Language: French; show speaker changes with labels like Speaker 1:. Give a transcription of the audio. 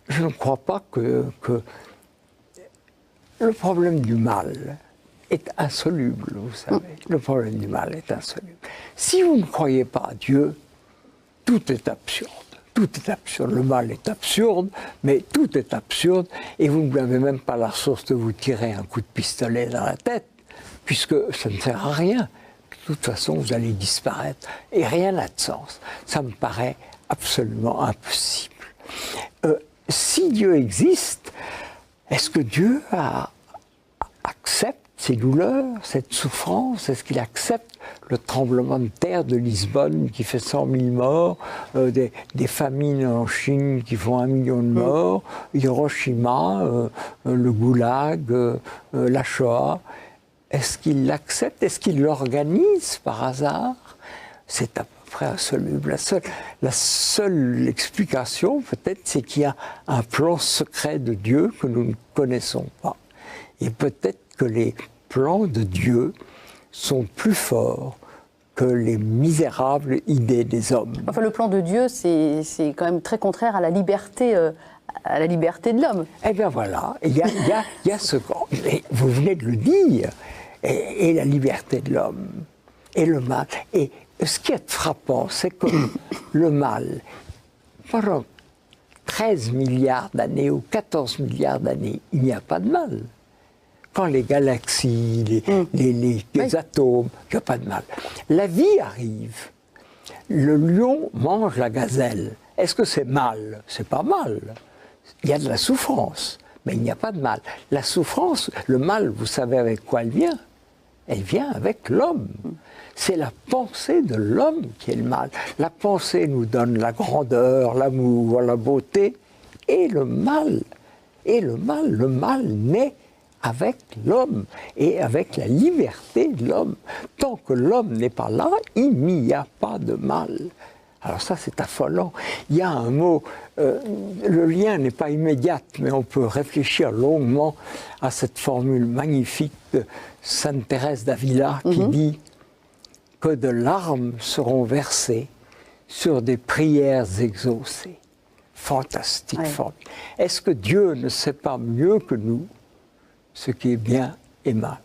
Speaker 1: je ne crois pas que le problème du mal est insoluble, vous savez. Le problème du mal est insoluble. Si vous ne croyez pas à Dieu, tout est absurde. Tout est absurde. Le mal est absurde, mais tout est absurde. Et vous n'avez même pas la ressource de vous tirer un coup de pistolet dans la tête, puisque ça ne sert à rien. De toute façon, vous allez disparaître. Et rien n'a de sens. Ça me paraît absolument impossible. Si Dieu existe, est-ce que Dieu accepte ces douleurs, cette souffrance? Est-ce qu'il accepte le tremblement de terre de Lisbonne qui fait 100 000 morts, des famines en Chine qui font 1 million de morts, Hiroshima, le Goulag, la Shoah? Est-ce qu'il l'accepte? Est-ce qu'il l'organise par hasard? C'est à peu près insoluble. La seule explication, peut-être, c'est qu'il y a un plan secret de Dieu que nous ne connaissons pas. Et peut-être que les plans de Dieu sont plus forts que les misérables idées des hommes.
Speaker 2: Enfin, le plan de Dieu, c'est quand même très contraire à la liberté de l'homme.
Speaker 1: Eh bien voilà, il y a ce... Et vous venez de le dire, et la liberté de l'homme, et le mal. Et ce qui est frappant, c'est que le mal, pendant 13 milliards d'années ou 14 milliards d'années, il n'y a pas de mal. Quand les galaxies, les atomes, il n'y a pas de mal. La vie arrive. Le lion mange la gazelle. Est-ce que c'est mal? C'est pas mal. Il y a de la souffrance, mais il n'y a pas de mal. La souffrance, le mal, vous savez avec quoi elle vient? Elle vient avec l'homme. C'est la pensée de l'homme qui est le mal. La pensée nous donne la grandeur, l'amour, la beauté, et le mal. Et le mal naît avec l'homme et avec la liberté de l'homme. Tant que l'homme n'est pas là, il n'y a pas de mal. Alors ça, c'est affolant. Il y a un mot, le lien n'est pas immédiat, mais on peut réfléchir longuement à cette formule magnifique de Sainte Thérèse d'Avila qui dit que de larmes seront versées sur des prières exaucées. Fantastique formule. Est-ce que Dieu ne sait pas mieux que nous ce qui est bien et mal?